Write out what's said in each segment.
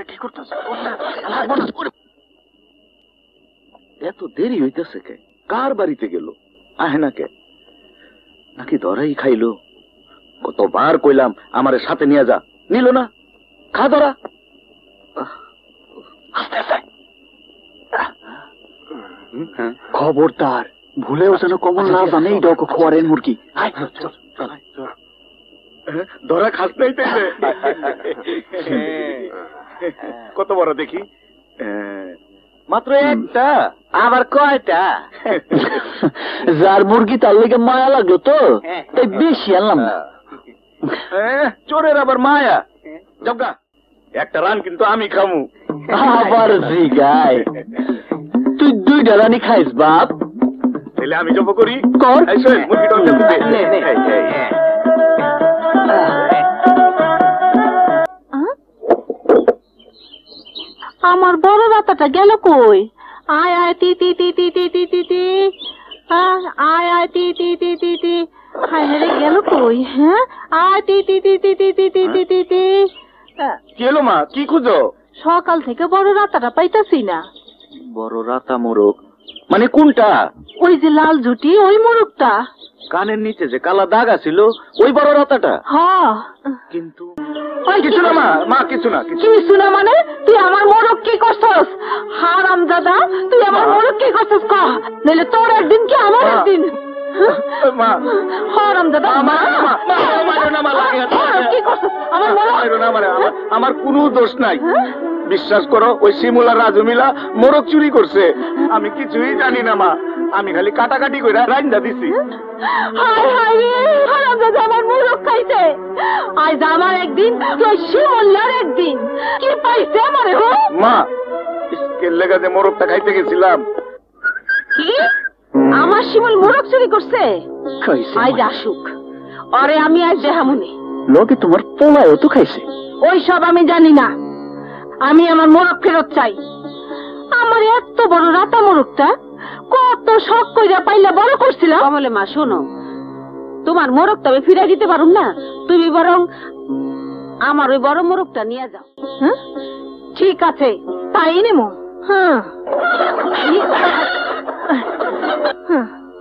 কি করতেছ? এত দেরি হইতেছে কে? কার বাড়িতে গেল? আহে না কে? নাকি ধরাই খাইলো? কতবার কইলাম আমারে সাথে নিয়ে যা, নিল না। খা ধরা। খবরদার ভুলেও যেন কমল না জানে এই ডক খোয়ারের মুরগি। ধরা খাস নাই তাইলে? কত বড় দেখি? মাত্র একটা। আবার কয়টা? যার মুরগি তার লেগে মায়া লাগলো তো তাই বেশি আনলাম না। চোরের আবার মায়া? জগা একটা রান কিন্তু আমি খামু। আবার জিগায় তুই 2টা রানি খাইস বাপ? তাহলে আমি জব করি। কর। আমার বড় রাতাটা গেল কই? আয় আয় তি তি তি তি তি তি তি তি, আয় আয় তি তি তি তি তি। হায় রে গেল কই? হ্যাঁ আয় তি তি তি তি তি তি তি তি তি তি। কি হলো মা, কি খুঁজো? সকাল থেকে বড় রাতাটা পাইতাছি না। বড় রাতা মোরগ মানে কোনটা? ওই যে লাল ঝুটি, ওই মোরগটা। কানের নিচে যে কালা দাগ আছিল ওই বড় রাতাটা? হ্যাঁ কিন্তু কিছু না মা, মা কিছু না। কিছু না মানে? তুই আমার মোরগ কি করছস? হারাম দাদা, তুই আমার মোরগ কি করছস? কহ, নইলে তোর একদিন কি আমার একদিন। মা হারাম দাদা, কি করছস? আমার আমার কোনো দোষ নাই। বিশ্বাস করো, ওই শিমুলা রাজু মিলা মোরগ চুরি করছে। আমি কিছুই জানি না মা, আমি খালি কাটাকাটি করে রাইন্দা দিছি। হায় হায় রে, হারাম দাদা আমার মোরগ খাইছে। আজ আমার একদিন, তুই শিমুলার একদিন। কি পাইছে আমারে? হো মা, ইসকের লেগে যে মোরগটা খাইতে গেছিলাম। কি? আমার শিমুল মোরগ চুরি করছে? আজ আসুক, আরে আমি আজ দেহামুনি। লোকে তোমার পোলায়ও তো খাইছে। ওই সব আমি জানি না, আমি আমার মোরগ ফেরত চাই। আমার এত বড় রাতা মোরগটা কত শখ কইরা পাইলা বড় করছিলাম। বলে মা শোনো, তোমার মোরগটা আমি ফিরাই দিতে পারুম না, তুমি বরং আমার ওই বড় মোরগটা নিয়ে যাও। হ্যাঁ ঠিক আছে, তাই নেমো। হ্যাঁ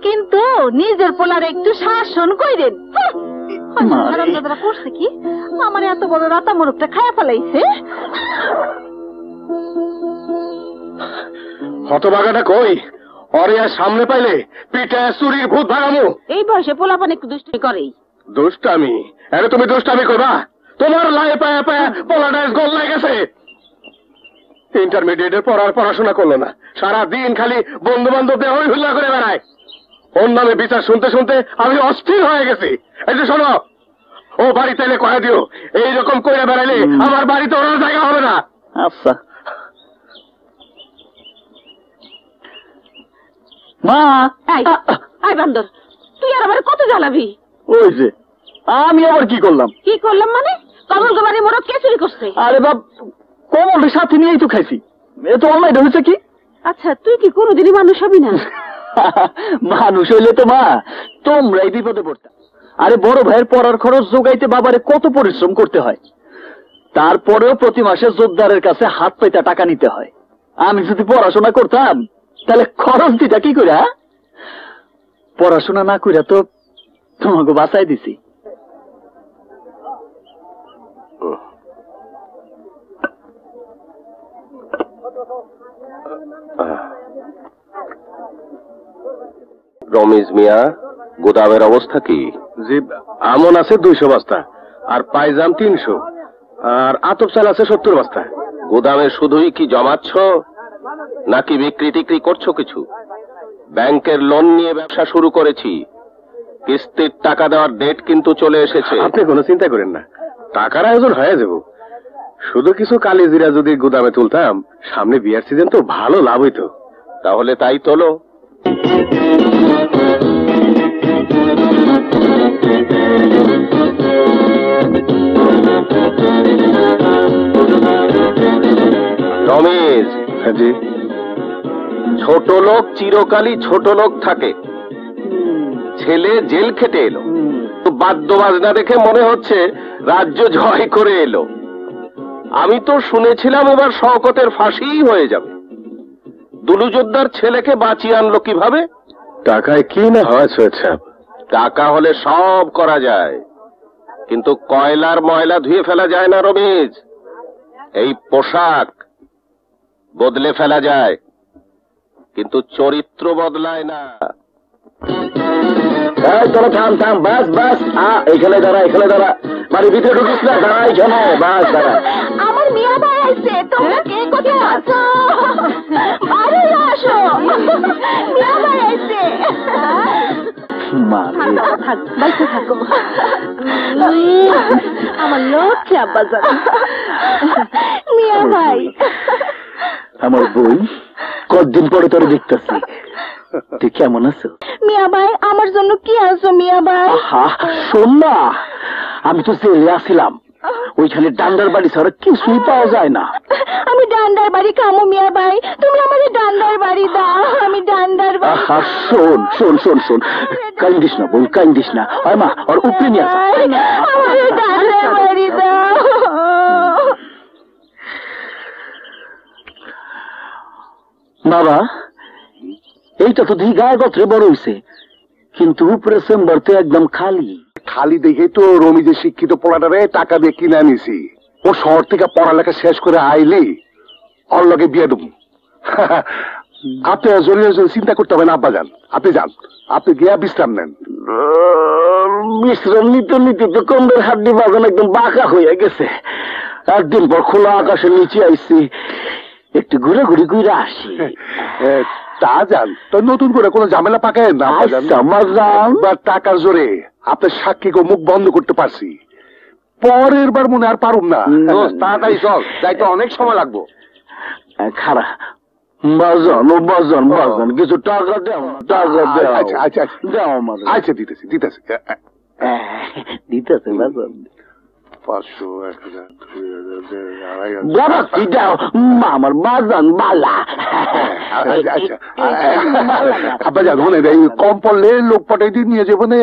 কিন্তু নিজের পোলার একটু শাসন কইরেন। করছে কি আমার এত বড় রাতা মোরগটা খায়া ফেলাইছে। হতভাগাটা কই? অরে আর সামনে পাইলে পিঠে চুরির ভূত ভাগামু। এই বয়সে পোলাপান একটু দুষ্টামি করেই। দুষ্টামি? আরে তুমি দুষ্টামি করবা? তোমার লাই পায়া পায়া পোলাটা গোল লাই গেছে। ইন্টারমিডিয়েটের পড়াশোনা করলো না, সারাদিন খালি বন্ধু বান্ধবদের হই হুল্লা করে বেড়ায়। ওর নামে বিচার শুনতে শুনতে আমি অস্থির হয়ে গেছি। এই যে শোনো, ও বাড়িতে এলে কয়ে দিও এইরকম করে বেড়াইলে আমার বাড়িতে ওনার জায়গা হবে না। আচ্ছা মা। আই বান্দর, তুই আর আমার কত জ্বালাবি? ওই যে আমি আবার কি করলাম? কি করলাম মানে? কমল গোবারে মোরগ কে চুরি করছে? আরে বাপ, কমলের সাথে নিয়েই তো খাইছি। এ তো অনলাইন হয়েছে কি? আচ্ছা তুই কি কোনোদিনই মানুষ হবি না? মানুষ হইলে তো মা তোমরাই বিপদে পড়তা। আরে বড় ভাইয়ের পড়ার খরচ যোগাইতে বাবারে কত পরিশ্রম করতে হয়, তারপরেও প্রতি মাসে জোরদারের কাছে হাত পাইতা টাকা নিতে হয়। আমি যদি পড়াশোনা করতাম তাহলে খরচ দিতা কি করে? পড়াশোনা না কইরা তো তোমাকে বাঁচাই দিছি। রমেশ মিয়া, গোদামের অবস্থা কি? জি, আমন আছে 200 বস্তা, আর পাইজাম 300, আর আতপ চাল আছে 70 বস্তা। গোদামে শুধুই কি জমাচ্ছ নাকি বিক্রি টিক্রি করছো কিছু? ব্যাংকের লোন নিয়ে ব্যবসা শুরু করেছি, কিস্তির টাকা দেওয়ার ডেট কিন্তু চলে এসেছে। আপনি কোনো চিন্তা করেন না, টাকার আয়োজন হয়ে যাব। শুধু কিছু কালি জিরা যদি গোদামে তুলতাম, সামনে বিয়ার সিজন তো ভালো লাভ হইতো। তাহলে তাই তোলো। রমেশ, জি, ছোট লোক চিরকালই ছোট লোক থাকে। ছেলে জেল খেটে এলো, বাদ্য বাজনা দেখে মনে হচ্ছে রাজ্য জয় করে এলো। আমি তো শুনেছিলাম এবার শওকতের ফাঁসিই হয়ে যাবে। দুলু যোদ্ধার ছেলেকে বাঁচিয়ে আনলো কিভাবে? টাকায় কি না হয় সৈয়দ সাহেব। টাকা হলে সব করা যায়, কিন্তু কয়লার ময়লা ধুয়ে ফেলা যায় না রমেশ। এই পোশাক বদলে ফেলা যায়, কিন্তু চরিত্র বদলায় না। তোরা থাম থাম, বাস বাস, এখানে দাঁড়া, এখানে দাঁড়া, বাড়ির ভিতরে ঢুকিস না, দাঁড়া এখানে, বাস দাঁড়া। আমার মিয়া ভাই আসছে, তোমরা কে কোথায় আছো? আরে আসো, মিয়া ভাই আসছে। বাইসে থাকো আমার লক্ষ্যে আব্বা যান। মিয়া ভাই, আমার বোন, কতদিন পরে তোরে দেখতেছি, তুই কেমন আছো? মিয়া ভাই আমার জন্য কি আনছো মিয়া ভাই? শোন না, আমি তো জেলে আসিলাম, ওইখানে ডান্ডার বাড়ি ছাড়া কিছুই পাওয়া যায় না। আমি ডান্ডার বাড়ি খামো মিয়া ভাই, তুমি আমাদের ডান্ডার বাড়ি দাও, আমি ডান্ডার বাড়ি। শোন শোন শোন শোন, কান্দিস না বোন, কান্দিস না। হয় মা, আর উপরে নিয়ে আসা, আমাদের ডান্ডার বাড়ি দাও। বাবা, এইটা তো দেখি গায়ে গত্রে বড় হইছে, কিন্তু উপরে চেম্বার তো একদম খালি। খালি দেখেই তো রমি যে শিক্ষিত পোলাটারে টাকা দিয়ে কিনে আনিছি। ও শহর থেকে পড়ালেখা শেষ করে আইলি ওর লগে বিয়ে দেবো। আপনি জরুরি চিন্তা করতে হবে না আব্বা যান, আপনি যান, আপনি গিয়া বিশ্রাম নেন। বিশ্রাম নিতে নিতে তো কম্বের হাড্ডি বাগান একদম বাঁকা হয়ে গেছে। একদিন পর খোলা আকাশের নিচে আইছি, একটু ঘুরে ঘুরে ঘুরে আসি। তা যান, তো নতুন করে কোনো ঝামেলা পাকায় না বা টাকার জোরে আপনার সাক্ষীকে মুখ বন্ধ করতে পারছি, পরের বার মনে আর পারুম না। তাড়াতাড়ি চল, যাইতে অনেক সময় লাগবো। খারা বাজন, ও বাজন বাজন, কিছু টাকা দেও, টাকা দেও। আচ্ছা আচ্ছা আচ্ছা দাও আমার। আচ্ছা দিতেছি দিতেছি। দিতেছে বাজন। 500, 1000, 2000, 2500। বাবা কি দাও, আমার বাজন বালা। আচ্ছা আব্বা যান, মনে দেয় কম পড়লে লোক পাঠাই দিয়ে নিয়ে যাবো না।